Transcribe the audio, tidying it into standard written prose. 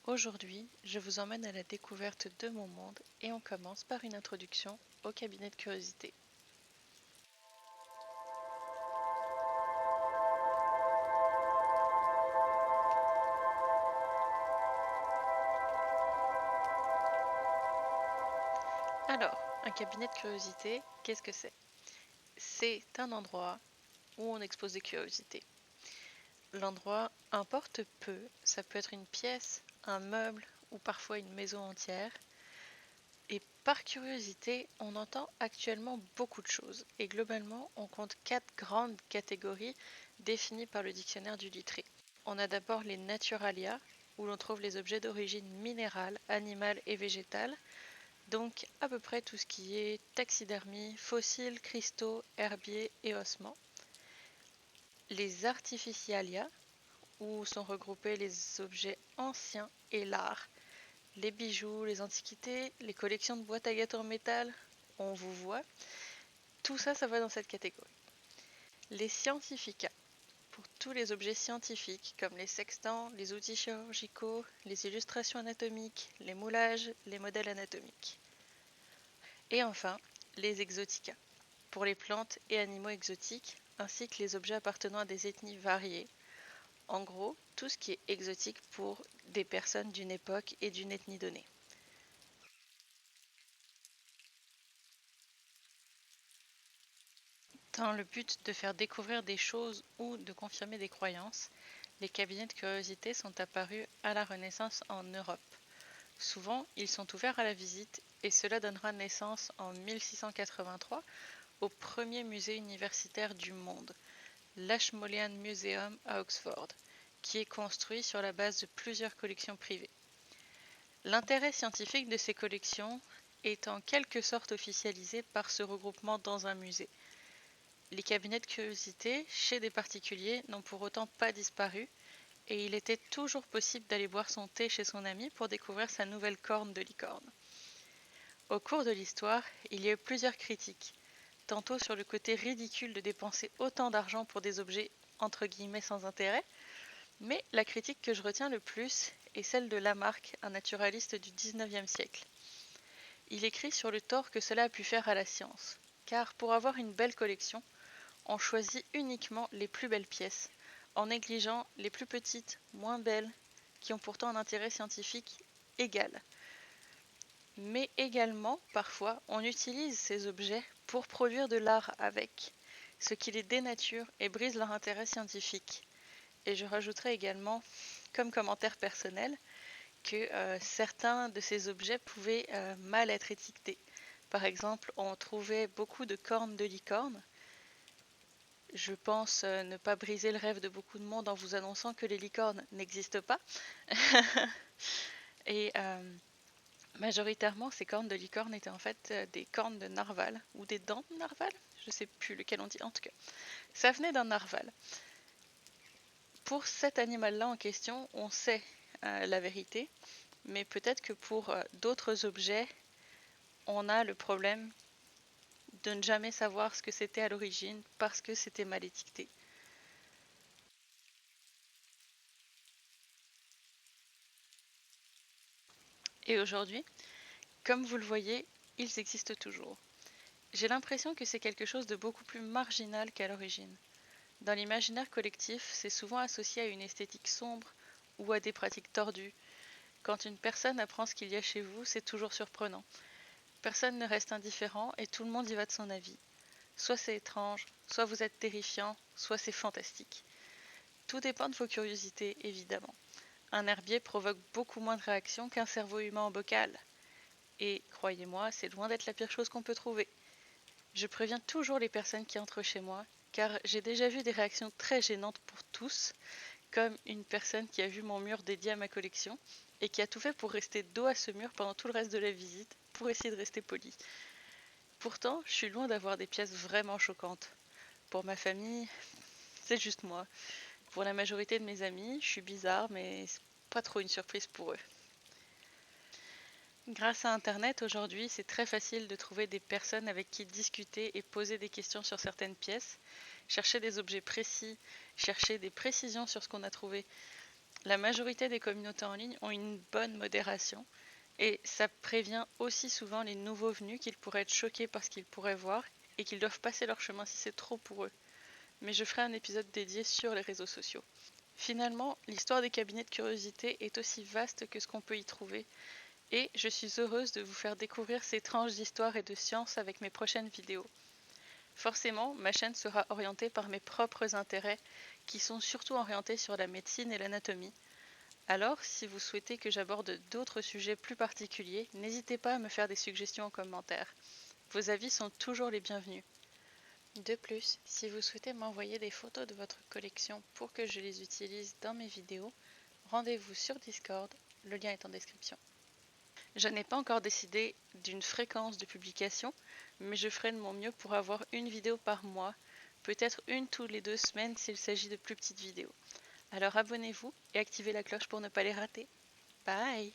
Aujourd'hui, je vous emmène à la découverte de mon monde et on commence par une introduction au cabinet de curiosité. Alors, un cabinet de curiosité, qu'est-ce que c'est? C'est un endroit où on expose des curiosités. L'endroit importe peu, ça peut être une pièce, un meuble ou parfois une maison entière. Et par curiosité, on entend actuellement beaucoup de choses. Et globalement, on compte 4 grandes catégories définies par le dictionnaire du Littré. On a d'abord les naturalia, où l'on trouve les objets d'origine minérale, animale et végétale, donc à peu près tout ce qui est taxidermie, fossiles, cristaux, herbiers et ossements. Les artificialia, où sont regroupés les objets anciens et l'art, les bijoux, les antiquités, les collections de boîtes à gâteaux en métal, on vous voit, tout ça, ça va dans cette catégorie. Les scientifica, pour tous les objets scientifiques comme les sextants, les outils chirurgicaux, les illustrations anatomiques, les moulages, les modèles anatomiques. Et enfin, les exotica, pour les plantes et animaux exotiques, ainsi que les objets appartenant à des ethnies variées. En gros, tout ce qui est exotique pour des personnes d'une époque et d'une ethnie donnée. Dans le but de faire découvrir des choses ou de confirmer des croyances, les cabinets de curiosité sont apparus à la Renaissance en Europe. Souvent, ils sont ouverts à la visite et cela donnera naissance en 1683 au premier musée universitaire du monde, l'Ashmolean Museum à Oxford, qui est construit sur la base de plusieurs collections privées. L'intérêt scientifique de ces collections est en quelque sorte officialisé par ce regroupement dans un musée. Les cabinets de curiosité chez des particuliers n'ont pour autant pas disparu et il était toujours possible d'aller boire son thé chez son ami pour découvrir sa nouvelle corne de licorne. Au cours de l'histoire, il y a eu plusieurs critiques, tantôt sur le côté ridicule de dépenser autant d'argent pour des objets entre guillemets sans intérêt, mais la critique que je retiens le plus est celle de Lamarck, un naturaliste du XIXe siècle. Il écrit sur le tort que cela a pu faire à la science, car pour avoir une belle collection, on choisit uniquement les plus belles pièces, en négligeant les plus petites, moins belles, qui ont pourtant un intérêt scientifique égal. Mais également, parfois, on utilise ces objets pour produire de l'art avec, ce qui les dénature et brise leur intérêt scientifique. Et je rajouterai également, comme commentaire personnel, que certains de ces objets pouvaient mal être étiquetés. Par exemple, on trouvait beaucoup de cornes de licorne. Je pense ne pas briser le rêve de beaucoup de monde en vous annonçant que les licornes n'existent pas. Et majoritairement, ces cornes de licorne étaient en fait des cornes de narval ou des dents de narval, je ne sais plus lequel on dit, en tout cas. Ça venait d'un narval. Pour cet animal-là en question, on sait la vérité, mais peut-être que pour d'autres objets, on a le problème de ne jamais savoir ce que c'était à l'origine parce que c'était mal étiqueté. Et aujourd'hui, comme vous le voyez, ils existent toujours. J'ai l'impression que c'est quelque chose de beaucoup plus marginal qu'à l'origine. Dans l'imaginaire collectif, c'est souvent associé à une esthétique sombre ou à des pratiques tordues. Quand une personne apprend ce qu'il y a chez vous, c'est toujours surprenant. Personne ne reste indifférent et tout le monde y va de son avis. Soit c'est étrange, soit vous êtes terrifiant, soit c'est fantastique. Tout dépend de vos curiosités, évidemment. Un herbier provoque beaucoup moins de réactions qu'un cerveau humain en bocal. Et, croyez-moi, c'est loin d'être la pire chose qu'on peut trouver. Je préviens toujours les personnes qui entrent chez moi, car j'ai déjà vu des réactions très gênantes pour tous, comme une personne qui a vu mon mur dédié à ma collection et qui a tout fait pour rester dos à ce mur pendant tout le reste de la visite, pour essayer de rester poli. Pourtant, je suis loin d'avoir des pièces vraiment choquantes. Pour ma famille, c'est juste moi. Pour la majorité de mes amis, je suis bizarre, mais c'est pas trop une surprise pour eux. Grâce à Internet, aujourd'hui, c'est très facile de trouver des personnes avec qui discuter et poser des questions sur certaines pièces, chercher des objets précis, chercher des précisions sur ce qu'on a trouvé. La majorité des communautés en ligne ont une bonne modération et ça prévient aussi souvent les nouveaux venus qu'ils pourraient être choqués par ce qu'ils pourraient voir et qu'ils doivent passer leur chemin si c'est trop pour eux. Mais je ferai un épisode dédié sur les réseaux sociaux. Finalement, l'histoire des cabinets de curiosité est aussi vaste que ce qu'on peut y trouver et je suis heureuse de vous faire découvrir ces tranches d'histoire et de science avec mes prochaines vidéos. Forcément, ma chaîne sera orientée par mes propres intérêts qui sont surtout orientés sur la médecine et l'anatomie. Alors, si vous souhaitez que j'aborde d'autres sujets plus particuliers, n'hésitez pas à me faire des suggestions en commentaire. Vos avis sont toujours les bienvenus. De plus, si vous souhaitez m'envoyer des photos de votre collection pour que je les utilise dans mes vidéos, rendez-vous sur Discord, le lien est en description. Je n'ai pas encore décidé d'une fréquence de publication, mais je ferai de mon mieux pour avoir une vidéo par mois, peut-être une tous les 2 semaines s'il s'agit de plus petites vidéos. Alors abonnez-vous et activez la cloche pour ne pas les rater. Bye!